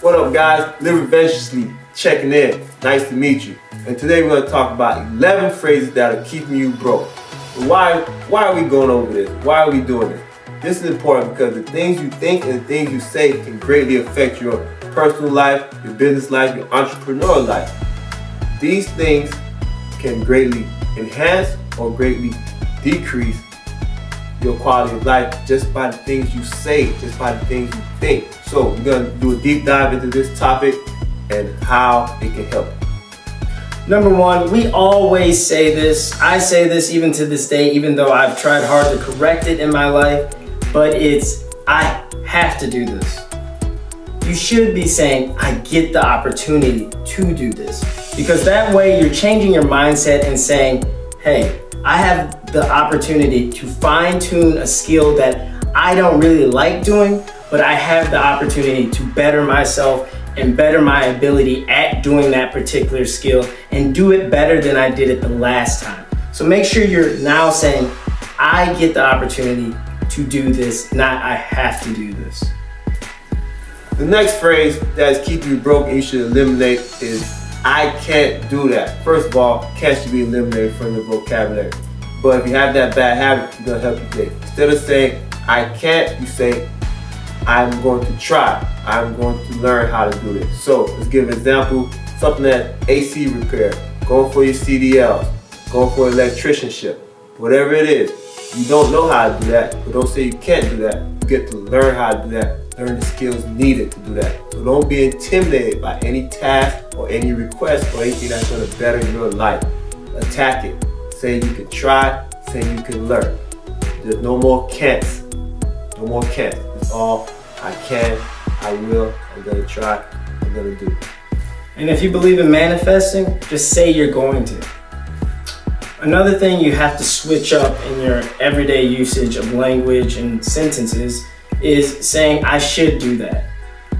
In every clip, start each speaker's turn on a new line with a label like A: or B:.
A: What up, guys? Live Adventurously checking in. Nice to meet you. And today we're going to talk about 11 phrases that are keeping you broke. Why are we going over this? Why are we doing this? This is important because the things you think and the things you say can greatly affect your personal life, your business life, your entrepreneurial life. These things can greatly enhance or greatly decrease your quality of life just by the things you say, just by the things you think. So we're going to do a deep dive into this topic and how it can help.
B: Number one, we always say this. I say this even to this day, even though I've tried hard to correct it in my life, but it's, I have to do this. You should be saying, I get the opportunity to do this. Because that way you're changing your mindset and saying, hey, I have the opportunity to fine-tune a skill that I don't really like doing, but I have the opportunity to better myself and better my ability at doing that particular skill and do it better than I did it the last time. So make sure you're now saying, I get the opportunity to do this, not I have to do this.
A: The next phrase that is keeping you broke and you should eliminate is, I can't do that. First of all, can't should be eliminated from your vocabulary. But if you have that bad habit, it's going to help you today. Instead of saying, I can't, you say, I'm going to try. I'm going to learn how to do this. So let's give an example. Something that AC repair, going for your CDLs, going for electricianship, whatever it is. You don't know how to do that, but don't say you can't do that. You get to learn how to do that, learn the skills needed to do that. So don't be intimidated by any task or any request or anything that's going to better your life. Attack it. Say you can try, say you can learn. There's no more can'ts. No more can'ts. It's all I can, I will, I'm going to try, I'm going to do.
B: And if you believe in manifesting, just say you're going to. Another thing you have to switch up in your everyday usage of language and sentences is saying, I should do that.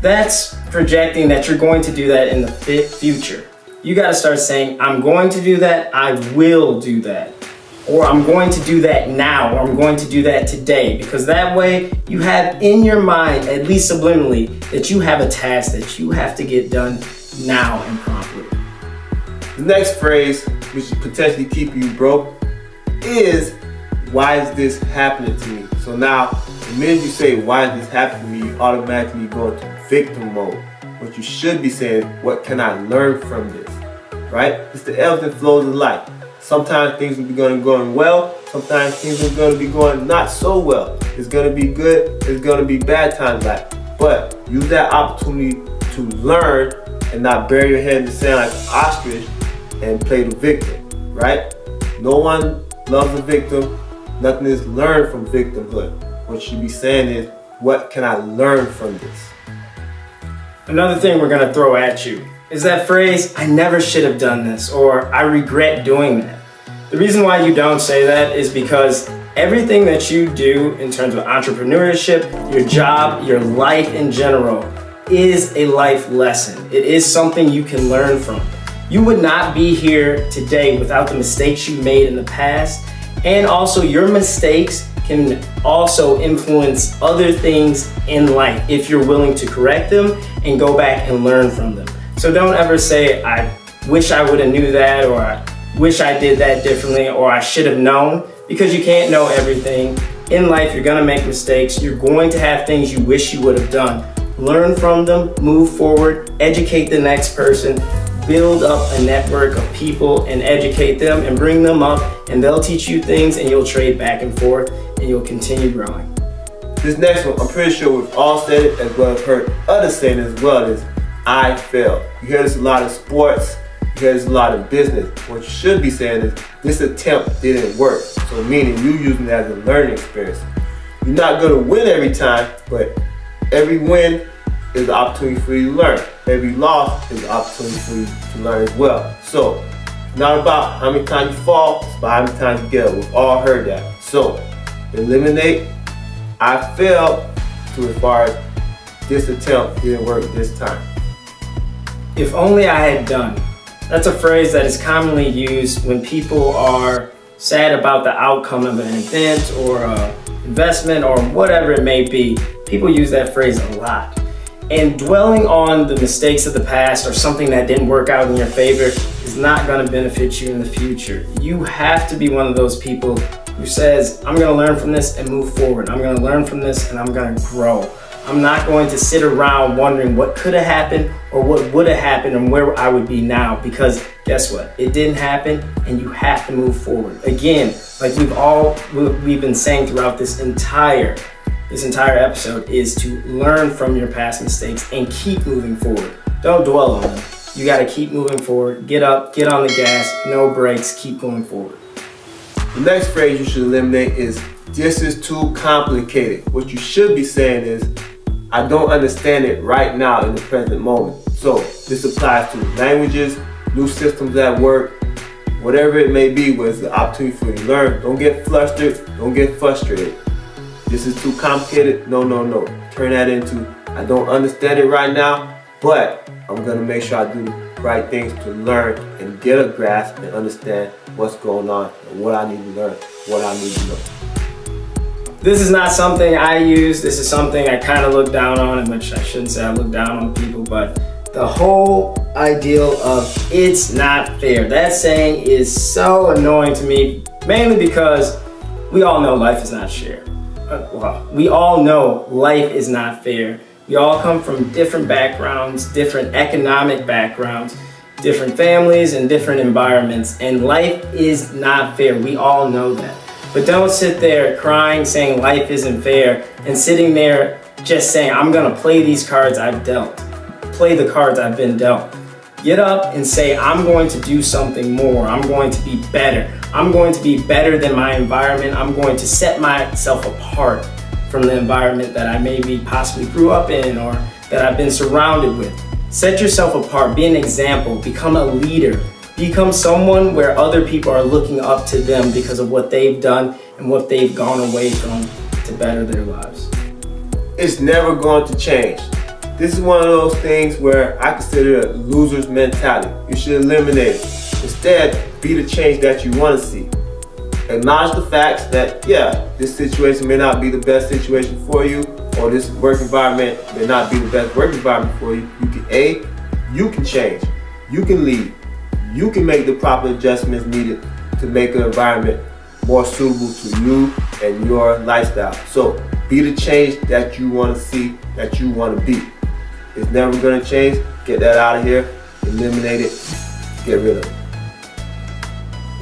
B: That's projecting that you're going to do that in the future. You got to start saying, I'm going to do that, I will do that. Or I'm going to do that now, or I'm going to do that today. Because that way you have in your mind, at least subliminally, that you have a task that you have to get done now and promptly.
A: The next phrase, which is potentially keeping you broke, is, why is this happening to me? So now, the minute you say, why is this happening to me, you automatically go into victim mode. What you should be saying, what can I learn from this? Right? It's the ebbs and flows of life. Sometimes things will be going well, sometimes things are going to be going not so well. It's going to be good, it's going to be bad times like. But use that opportunity to learn and not bury your head in the sand like an ostrich and play the victim, right? No one loves a victim. Nothing is learned from victimhood. What you should be saying is, what can I learn from this?
B: Another thing we're going to throw at you is that phrase, I never should have done this, or I regret doing that. The reason why you don't say that is because everything that you do in terms of entrepreneurship, your job, your life in general, is a life lesson. It is something you can learn from. You would not be here today without the mistakes you made in the past, and also your mistakes can also influence other things in life if you're willing to correct them and go back and learn from them. So don't ever say, I wish I would have knew that, or I wish I did that differently, or I should have known, because you can't know everything. In life, you're gonna make mistakes. You're going to have things you wish you would have done. Learn from them, move forward, educate the next person, build up a network of people and educate them and bring them up, and they'll teach you things and you'll trade back and forth and you'll continue growing.
A: This next one, I'm pretty sure we've all said it as well as heard others saying it as well, is I failed. You hear this a lot in sports, you hear this a lot in business. What you should be saying is, this attempt didn't work. So meaning you using it as a learning experience. You're not gonna win every time, but every win is an opportunity for you to learn. Every loss is an opportunity for you to learn as well. So it's not about how many times you fall, it's about how many times you get up. We've all heard that. So eliminate I failed to as far as this attempt didn't work this time.
B: If only I had done. That's a phrase that is commonly used when people are sad about the outcome of an event or investment or whatever it may be. People use that phrase a lot. And dwelling on the mistakes of the past or something that didn't work out in your favor is not going to benefit you in the future. You have to be one of those people who says, I'm going to learn from this and move forward. I'm going to learn from this and I'm going to grow. I'm not going to sit around wondering what could have happened or what would have happened and where I would be now, because guess what? It didn't happen and you have to move forward. Again, like we've been saying throughout this entire episode, is to learn from your past mistakes and keep moving forward. Don't dwell on them. You got to keep moving forward. Get up, get on the gas, no brakes, keep going forward.
A: The next phrase you should eliminate is, this is too complicated. What you should be saying is, I don't understand it right now in the present moment. So this applies to languages, new systems at work, whatever it may be, where it's the opportunity for you to learn. Don't get flustered, don't get frustrated. This is too complicated. No. Turn that into, I don't understand it right now, but I'm gonna make sure I do the right things to learn and get a grasp and understand what's going on and what I need to learn, what I need to know.
B: This is not something I use. This is something I kind of look down on, in which I shouldn't say I look down on people, but the whole ideal of it's not fair. That saying is so annoying to me, mainly because we all know life is not fair. We all know life is not fair. We all come from different backgrounds, different economic backgrounds, different families and different environments, and life is not fair. We all know that. But don't sit there crying, saying life isn't fair, and sitting there just saying, I'm gonna play these cards I've dealt. Play the cards I've been dealt. Get up and say, I'm going to do something more. I'm going to be better. I'm going to be better than my environment. I'm going to set myself apart from the environment that I maybe possibly grew up in or that I've been surrounded with. Set yourself apart, be an example, become a leader. Become someone where other people are looking up to them because of what they've done and what they've gone away from to better their lives.
A: It's never going to change. This is one of those things where I consider it a loser's mentality. You should eliminate it. Instead, be the change that you want to see. Acknowledge the facts that, yeah, this situation may not be the best situation for you, or this work environment may not be the best work environment for you. You can change. You can lead. You can make the proper adjustments needed to make an environment more suitable to you and your lifestyle. So be the change that you want to see, that you want to be. It's never going to change. Get that out of here. Eliminate it. Get rid of it.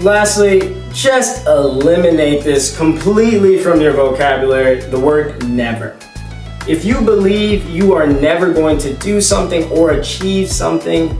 B: Lastly, just eliminate this completely from your vocabulary, the word never. If you believe you are never going to do something or achieve something,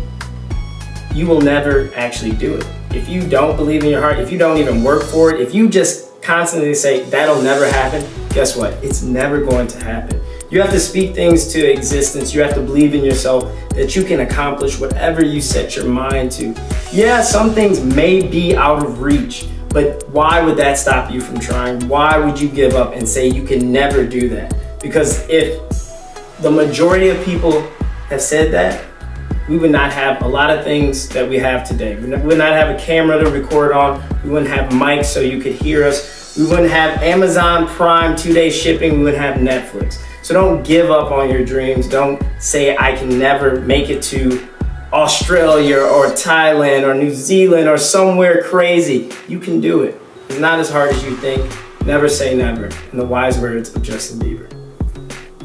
B: you will never actually do it. If you don't believe in your heart, if you don't even work for it, if you just constantly say that'll never happen, guess what? It's never going to happen. You have to speak things to existence. You have to believe in yourself that you can accomplish whatever you set your mind to. Yeah, some things may be out of reach, but why would that stop you from trying? Why would you give up and say you can never do that? Because if the majority of people have said that, we would not have a lot of things that we have today. We would not have a camera to record on. We wouldn't have mics so you could hear us. We wouldn't have Amazon Prime 2-day shipping. We wouldn't have Netflix. So don't give up on your dreams. Don't say I can never make it to Australia or Thailand or New Zealand or somewhere crazy. You can do it. It's not as hard as you think. Never say never. In the wise words of Justin Bieber.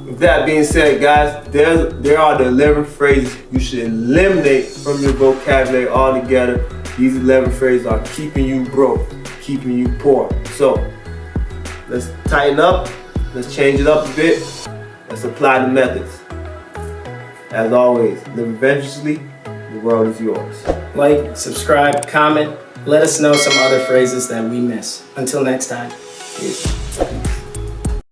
A: With that being said, guys, there are the 11 phrases you should eliminate from your vocabulary altogether. These 11 phrases are keeping you broke, keeping you poor. So let's tighten up, let's change it up a bit, let's apply the methods. As always, live adventurously, the world is yours.
B: Like, subscribe, comment, let us know some other phrases that we miss. Until next time, peace.